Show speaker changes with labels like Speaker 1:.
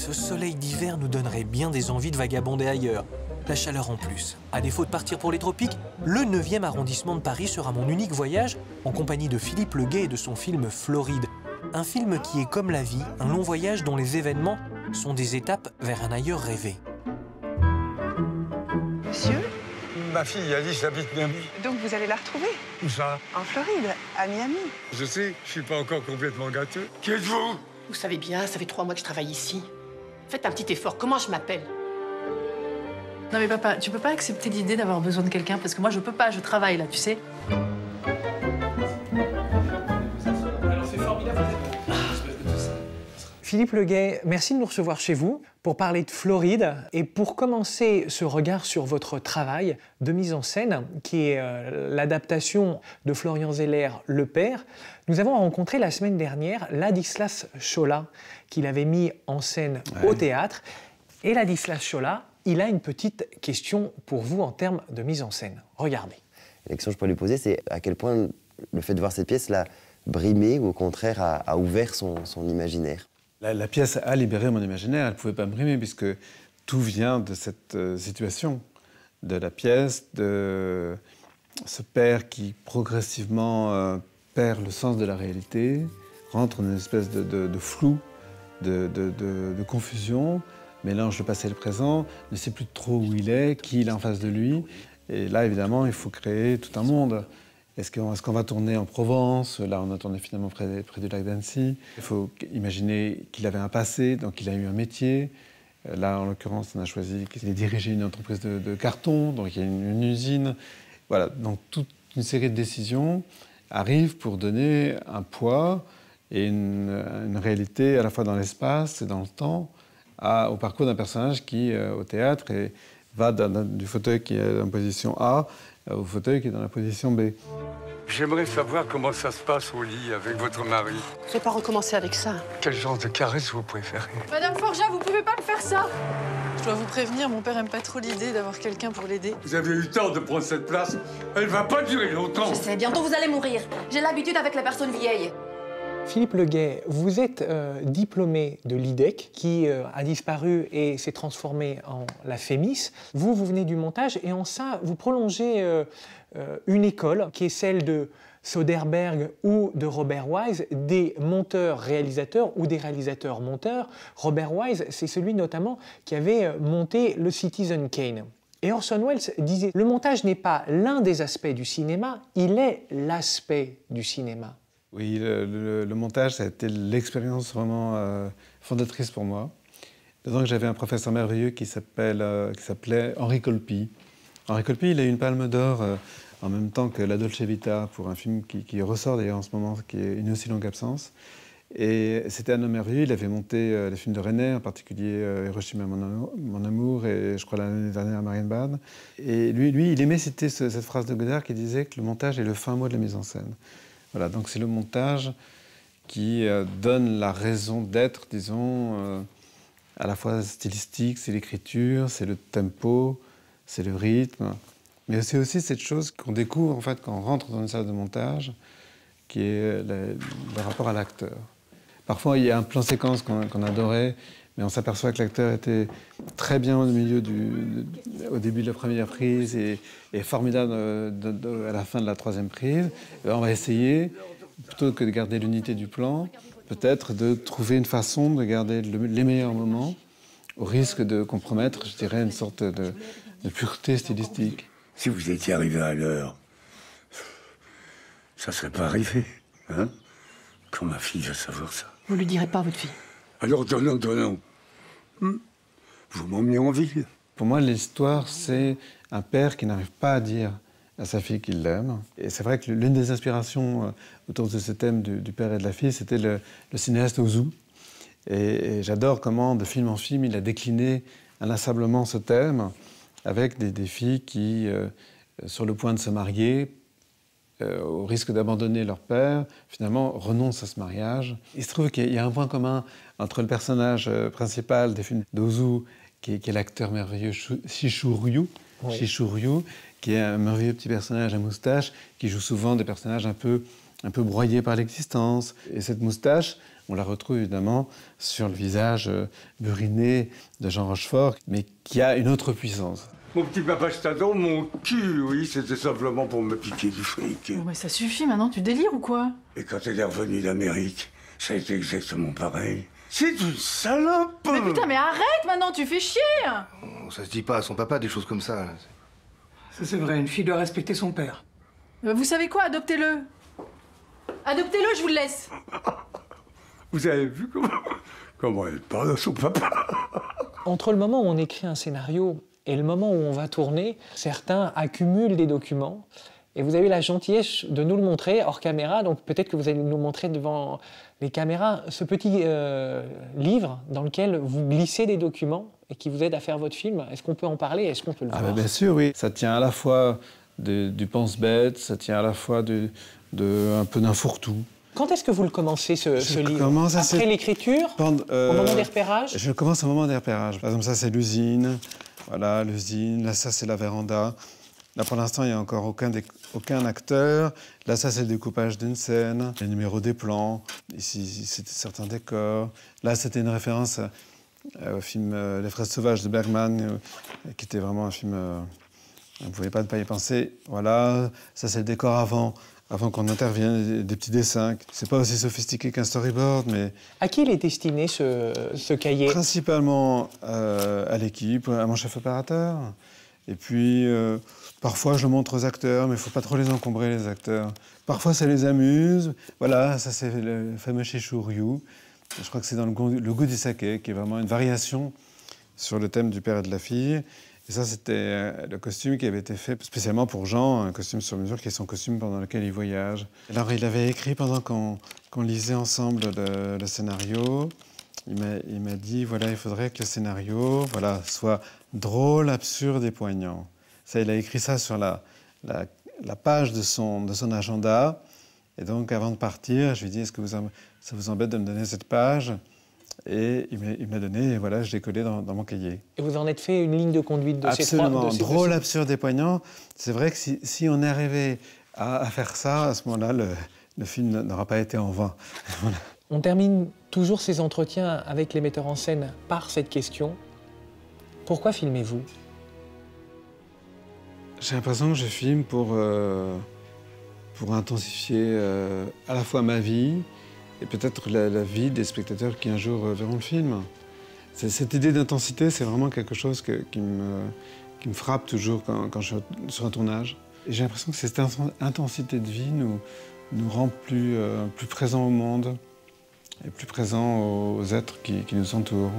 Speaker 1: ce soleil d'hiver nous donnerait bien des envies de vagabonder ailleurs. La chaleur en plus. À défaut de partir pour les tropiques, le 9e arrondissement de Paris sera mon unique voyage en compagnie de Philippe Leguet et de son film Floride. Un film qui est comme la vie, un long voyage dont les événements sont des étapes vers un ailleurs rêvé.
Speaker 2: Monsieur?
Speaker 3: Ma fille Alice habite Miami.
Speaker 2: Donc vous allez la retrouver?
Speaker 3: Où ça?
Speaker 2: En Floride, à Miami.
Speaker 3: Je sais, je suis pas encore complètement gâteux. Qui êtes-vous?
Speaker 4: Vous savez bien, ça fait 3 mois que je travaille ici. Faites un petit effort, comment je m'appelle?
Speaker 5: Non mais papa, tu peux pas accepter l'idée d'avoir besoin de quelqu'un parce que moi je peux pas, je travaille là, tu sais.
Speaker 1: Philippe Leguet, merci de nous recevoir chez vous pour parler de Floride et pour commencer ce regard sur votre travail de mise en scène qui est l'adaptation de Florian Zeller, Le Père. Nous avons rencontré la semaine dernière Ladislas Chola qu'il avait mis en scène au théâtre. Et Ladislas Chola, il a une petite question pour vous en termes de mise en scène. Regardez.
Speaker 6: La question que je pourrais lui poser, c'est à quel point le fait de voir cette pièce l'a brimé ou au contraire a ouvert son imaginaire.
Speaker 7: La pièce a libéré mon imaginaire, elle ne pouvait pas me brimer puisque tout vient de cette situation, de la pièce, de ce père qui progressivement perd le sens de la réalité, rentre dans une espèce de flou, de confusion, mélange le passé et le présent, ne sait plus trop où il est, qui il a en face de lui. Et là, évidemment, il faut créer tout un monde. Est-ce qu'on va tourner en Provence? Là, on a tourné finalement près du lac d'Annecy. Il faut imaginer qu'il avait un passé, donc il a eu un métier. Là, en l'occurrence, on a choisi qu'il ait dirigé une entreprise de carton, donc il y a une usine. Voilà, donc toute une série de décisions arrivent pour donner un poids et une réalité à la fois dans l'espace et dans le temps au parcours d'un personnage qui, au théâtre, va du fauteuil qui est en position A au fauteuil qui est dans la position B.
Speaker 3: J'aimerais savoir comment ça se passe au lit avec votre mari.
Speaker 4: Je vais pas recommencer avec ça.
Speaker 3: Quel genre de caresse vous préférez?
Speaker 5: Madame Forja, vous pouvez pas me faire ça! Je dois vous prévenir, mon père aime pas trop l'idée d'avoir quelqu'un pour l'aider.
Speaker 3: Vous avez eu le temps de prendre cette place. Elle va pas durer longtemps.
Speaker 8: Je sais, bientôt vous allez mourir. J'ai l'habitude avec les personnes vieilles.
Speaker 1: Philippe Leguet, vous êtes diplômé de l'IDEC qui a disparu et s'est transformé en la FEMIS. Vous venez du montage et en ça, vous prolongez une école qui est celle de Soderbergh ou de Robert Wise, des monteurs-réalisateurs ou des réalisateurs-monteurs. Robert Wise, c'est celui notamment qui avait monté le Citizen Kane. Et Orson Welles disait « Le montage n'est pas l'un des aspects du cinéma, il est l'aspect du cinéma ».
Speaker 7: Oui, le montage, ça a été l'expérience vraiment fondatrice pour moi. D'autant que j'avais un professeur merveilleux qui s'appelait Henri Colpi. Henri Colpi, il a eu une palme d'or en même temps que La Dolce Vita pour un film qui ressort d'ailleurs en ce moment, qui est Une aussi longue absence. Et c'était un homme merveilleux, il avait monté les films de René, en particulier Hiroshima, mon amour, et je crois l'année dernière Marienbad. Et lui, il aimait citer cette phrase de Godard qui disait que le montage est le fin mot de la mise en scène. Voilà, donc c'est le montage qui donne la raison d'être, disons, à la fois stylistique, c'est l'écriture, c'est le tempo, c'est le rythme, mais c'est aussi cette chose qu'on découvre en fait quand on rentre dans une salle de montage, qui est le rapport à l'acteur. Parfois, il y a un plan séquence qu'on adorait, mais on s'aperçoit que l'acteur était très bien au milieu au début de la première prise et formidable à la fin de la troisième prise. Et on va essayer, plutôt que de garder l'unité du plan, peut-être de trouver une façon de garder les meilleurs moments, au risque de compromettre, je dirais, une sorte de pureté stylistique.
Speaker 3: Si vous étiez arrivé à l'heure, ça serait pas arrivé, hein? Quand ma fille va savoir ça.
Speaker 4: Vous lui direz pas à votre fille.
Speaker 3: Alors donnons. Vous m'emmenez en ville.
Speaker 7: Pour moi, l'histoire, c'est un père qui n'arrive pas à dire à sa fille qu'il l'aime. Et c'est vrai que l'une des inspirations autour de ce thème du père et de la fille, c'était le cinéaste Ozu. Et j'adore comment, de film en film, il a décliné inlassablement ce thème avec des filles qui, sur le point de se marier, au risque d'abandonner leur père, finalement renoncent à ce mariage. Il se trouve qu'il y a un point commun entre le personnage principal des films d'Ozu, qui est l'acteur merveilleux Shishu Ryu, qui est un merveilleux petit personnage à moustache, qui joue souvent des personnages un peu broyés par l'existence. Et cette moustache, On la retrouve évidemment sur le visage buriné de Jean Rochefort, mais qui a une autre puissance.
Speaker 3: Mon petit papa dans mon cul, oui, c'était simplement pour me piquer du fric.
Speaker 5: Bon, mais ça suffit maintenant, tu délires ou quoi?
Speaker 3: Et quand elle est revenue d'Amérique, ça a été exactement pareil. C'est une salope!
Speaker 5: Mais putain, mais arrête maintenant, tu fais chier!
Speaker 9: Ça se dit pas à son papa, des choses comme ça.
Speaker 10: Ça c'est vrai, une fille doit respecter son père.
Speaker 5: Vous savez quoi, adoptez-le. Adoptez-le, je vous le laisse.
Speaker 3: Vous avez vu comment elle parle à son papa?
Speaker 1: Entre le moment où on écrit un scénario et le moment où on va tourner, certains accumulent des documents et vous avez la gentillesse de nous le montrer hors caméra, donc peut-être que vous allez nous montrer devant les caméras ce petit livre dans lequel vous glissez des documents et qui vous aide à faire votre film. Est-ce qu'on peut en parler? Est-ce qu'on peut le voir?
Speaker 7: Bien sûr, oui. Ça tient à la fois du pense-bête, ça tient à la fois un peu d'un fourre-tout.
Speaker 1: Quand est-ce que vous le commencez, ce livre? Après l'écriture? Au moment des repérages?
Speaker 7: Je commence au moment des repérages. Par exemple, ça, c'est l'usine. Voilà, l'usine. Là, ça, c'est la véranda. Là, pour l'instant, il n'y a encore aucun acteur. Là, ça, c'est le découpage d'une scène, les numéros des plans. Ici, c'était certains décors. Là, c'était une référence au film Les Fraises sauvages de Bergman, qui était vraiment un film... on ne pouvait pas ne pas y penser. Voilà, ça, c'est le décor avant qu'on intervienne, des petits dessins. C'est pas aussi sophistiqué qu'un storyboard, mais...
Speaker 1: À qui il est destiné, ce cahier?
Speaker 7: Principalement à l'équipe, à mon chef opérateur. Et puis, parfois, je le montre aux acteurs, mais il ne faut pas trop les encombrer, les acteurs. Parfois, ça les amuse. Voilà, ça, c'est le fameux Shishu Ryu. Je crois que c'est dans le goût du saké, qui est vraiment une variation sur le thème du père et de la fille. Et ça, c'était le costume qui avait été fait spécialement pour Jean, un costume sur mesure qui est son costume pendant lequel il voyage. Alors, il avait écrit pendant qu'on lisait ensemble le scénario. Il m'a dit, voilà, il faudrait que le scénario soit drôle, absurde et poignant. Ça, il a écrit ça sur la page de son agenda. Et donc, avant de partir, je lui ai dit, est-ce que ça vous embête de me donner cette page? Et il m'a donné, et voilà, je l'ai collé dans mon cahier.
Speaker 1: Et vous en êtes fait une ligne de conduite de ces trois...
Speaker 7: Absolument, drôle, absurde et poignant. C'est vrai que si on est arrivé à faire ça, à ce moment-là, le film n'aura pas été en vain. Voilà.
Speaker 1: On termine toujours ces entretiens avec les metteurs en scène par cette question. Pourquoi filmez-vous?
Speaker 7: J'ai l'impression que je filme pour intensifier à la fois ma vie et peut-être la vie des spectateurs qui un jour verront le film. Cette idée d'intensité, c'est vraiment quelque chose qui me frappe toujours quand je suis sur un tournage. Et j'ai l'impression que cette intensité de vie nous rend plus présents au monde et plus présents aux êtres qui nous entourent.